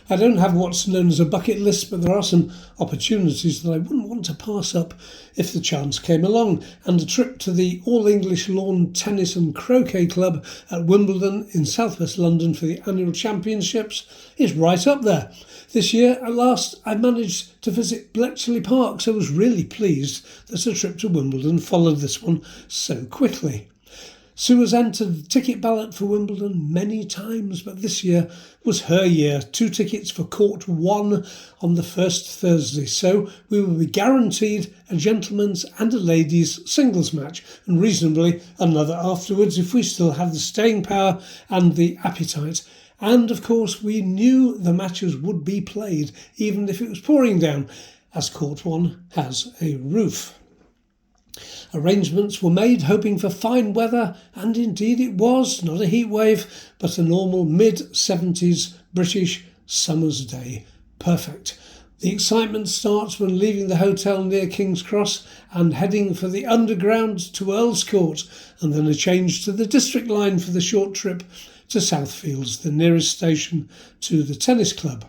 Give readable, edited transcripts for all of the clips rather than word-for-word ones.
I don't have what's known as a bucket list, but there are some opportunities that I wouldn't want to pass up if the chance came along, and a trip to the All-English Lawn Tennis and Croquet Club at Wimbledon in southwest London for the annual championships is right up there. This year, at last, I managed to visit Bletchley Park, so I was really pleased that a trip to Wimbledon followed this one so quickly. Sue has entered the ticket ballot for Wimbledon many times, but this year was her year. 2 tickets for Court 1 on the first Thursday, so we will be guaranteed a gentleman's and a ladies' singles match, and reasonably another afterwards if we still have the staying power and the appetite. And of course we knew the matches would be played, even if it was pouring down, as Court 1 has a roof. Arrangements were made hoping for fine weather, and indeed it was, not a heat wave, but a normal mid-70s British summer's day. Perfect. The excitement starts when leaving the hotel near King's Cross and heading for the underground to Earl's Court, and then a change to the District line for the short trip to Southfields, the nearest station to the tennis club.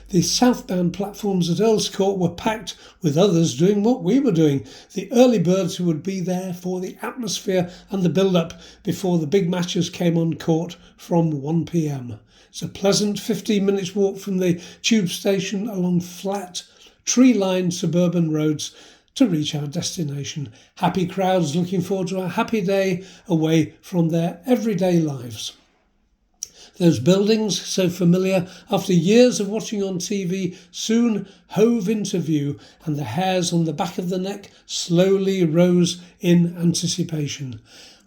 The southbound platforms at Earl's Court were packed with others doing what we were doing, the early birds who would be there for the atmosphere and the build-up before the big matches came on court from 1 p.m. It's a pleasant 15 minutes walk from the tube station along flat, tree-lined suburban roads to reach our destination. Happy crowds looking forward to a happy day away from their everyday lives. Those buildings, so familiar after years of watching on TV, soon hove into view, and the hairs on the back of the neck slowly rose in anticipation.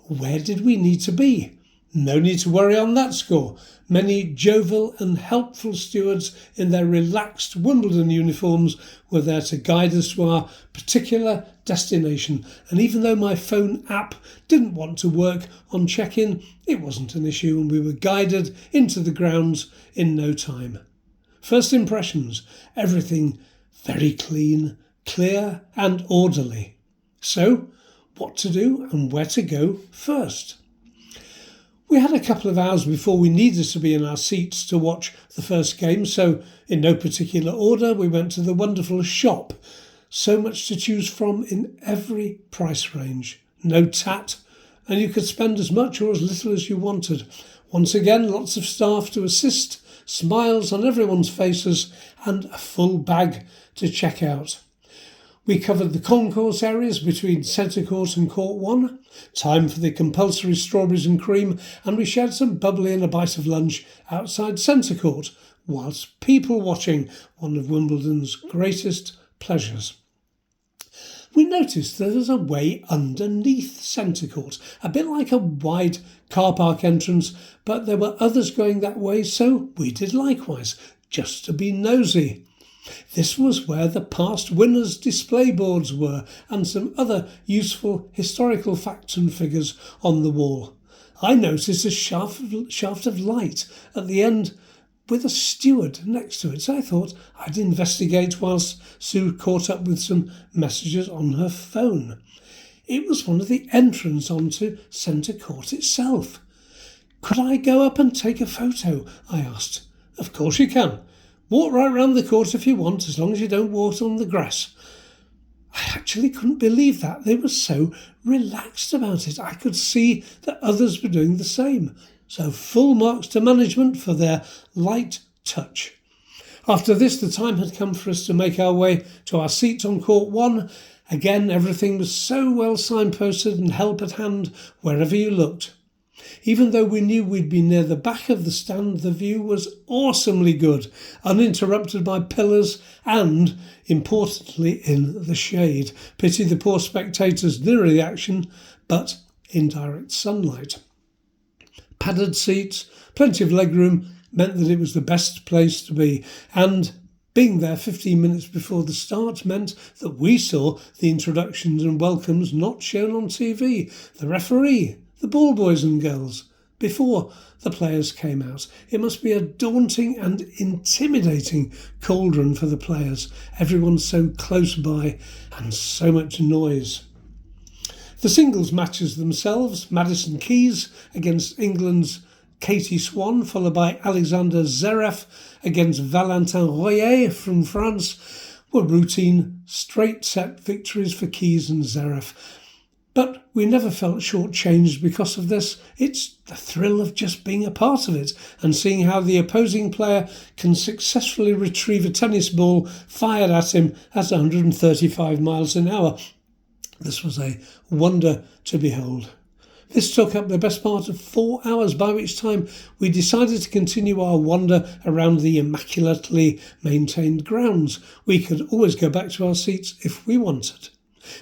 Where did we need to be? No need to worry on that score. Many jovial and helpful stewards in their relaxed Wimbledon uniforms were there to guide us to our particular destination, and even though my phone app didn't want to work on check-in, it wasn't an issue, and we were guided into the grounds in no time. First impressions, everything very clean, clear and orderly. So, what to do and where to go first? We had a couple of hours before we needed to be in our seats to watch the first game, so in no particular order we went to the wonderful shop. So much to choose from in every price range. No tat, and you could spend as much or as little as you wanted. Once again, lots of staff to assist, smiles on everyone's faces, and a full bag to check out. We covered the concourse areas between Centre Court and Court 1, time for the compulsory strawberries and cream, and we shared some bubbly and a bite of lunch outside Centre Court, whilst people watching, one of Wimbledon's greatest pleasures. We noticed that there's a way underneath Centre Court, a bit like a wide car park entrance, but there were others going that way, so we did likewise, just to be nosy. This was where the past winners' display boards were, and some other useful historical facts and figures on the wall. I noticed a shaft of light at the end with a steward next to it, so I thought I'd investigate whilst Sue caught up with some messages on her phone. It was one of the entrance onto Centre Court itself. Could I go up and take a photo? I asked. Of course you can. Walk right round the court if you want, as long as you don't walk on the grass. I actually couldn't believe that. They were so relaxed about it. I could see that others were doing the same. So full marks to management for their light touch. After this, the time had come for us to make our way to our seats on Court 1. Again, everything was so well signposted and help at hand wherever you looked. Even though we knew we'd be near the back of the stand, the view was awesomely good, uninterrupted by pillars and, importantly, in the shade. Pity the poor spectators nearer the action, but in direct sunlight. Padded seats, plenty of legroom meant that it was the best place to be, and being there 15 minutes before the start meant that we saw the introductions and welcomes not shown on TV, the referee, the ball boys and girls, before the players came out. It must be a daunting and intimidating cauldron for the players, everyone so close by and so much noise. The singles matches themselves, Madison Keys against England's Katie Swan, followed by Alexander Zverev against Valentin Royer from France, were routine, straight-set victories for Keys and Zverev. But we never felt shortchanged because of this. It's the thrill of just being a part of it and seeing how the opposing player can successfully retrieve a tennis ball fired at him at 135 miles an hour. This was a wonder to behold. This took up the best part of 4 hours, by which time we decided to continue our wander around the immaculately maintained grounds. We could always go back to our seats if we wanted.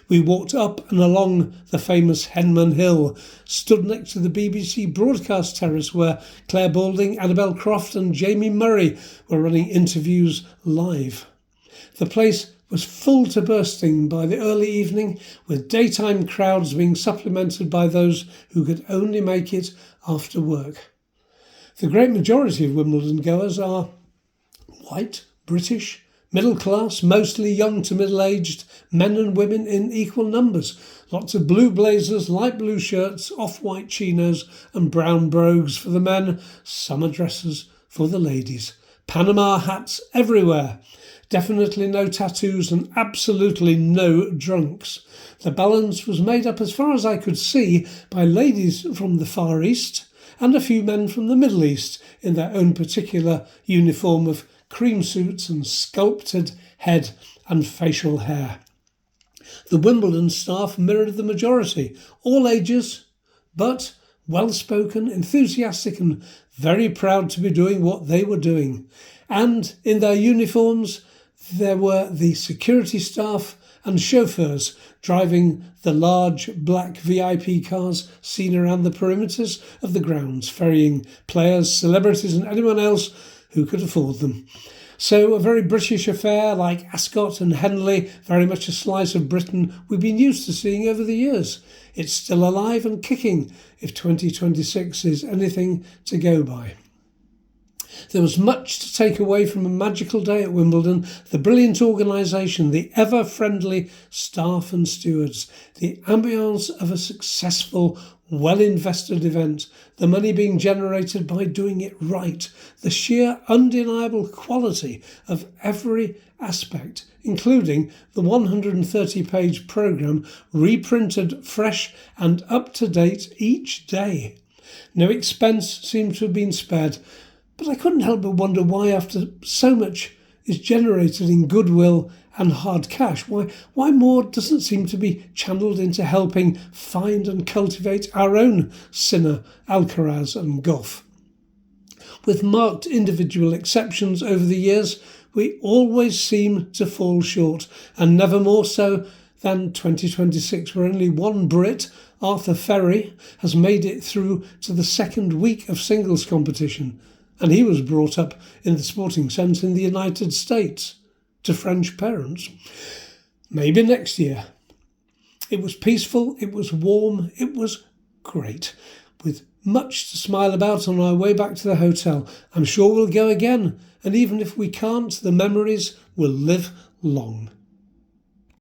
We walked up and along the famous Henman Hill, stood next to the BBC broadcast terrace where Claire Balding, Annabel Croft and Jamie Murray were running interviews live. The place was full to bursting by the early evening, with daytime crowds being supplemented by those who could only make it after work. The great majority of Wimbledon goers are white, British, middle class, mostly young to middle-aged, men and women in equal numbers. Lots of blue blazers, light blue shirts, off-white chinos and brown brogues for the men, summer dresses for the ladies. Panama hats everywhere. Definitely no tattoos and absolutely no drunks. The balance was made up, as far as I could see, by ladies from the Far East and a few men from the Middle East in their own particular uniform of cream suits and sculpted head and facial hair. The Wimbledon staff mirrored the majority, all ages, but well-spoken, enthusiastic and very proud to be doing what they were doing. And in their uniforms there were the security staff and chauffeurs driving the large black VIP cars seen around the perimeters of the grounds, ferrying players, celebrities and anyone else who could afford them. So a very British affair like Ascot and Henley, very much a slice of Britain we've been used to seeing over the years. It's still alive and kicking if 2026 is anything to go by. There was much to take away from a magical day at Wimbledon: the brilliant organisation, the ever-friendly staff and stewards, the ambience of a successful, well-invested event, the money being generated by doing it right, the sheer undeniable quality of every aspect, including the 130-page programme reprinted fresh and up-to-date each day. No expense seemed to have been spared, but I couldn't help but wonder why, after so much is generated in goodwill and hard cash, why more doesn't seem to be channelled into helping find and cultivate our own Sinner, Alcaraz and Goff. With marked individual exceptions over the years, we always seem to fall short, and never more so than 2026, where only one Brit, Arthur Ferry, has made it through to the second week of singles competition. And he was brought up in the sporting sense in the United States to French parents. Maybe next year. It was peaceful, it was warm, it was great, with much to smile about on our way back to the hotel. I'm sure we'll go again, and even if we can't, the memories will live long.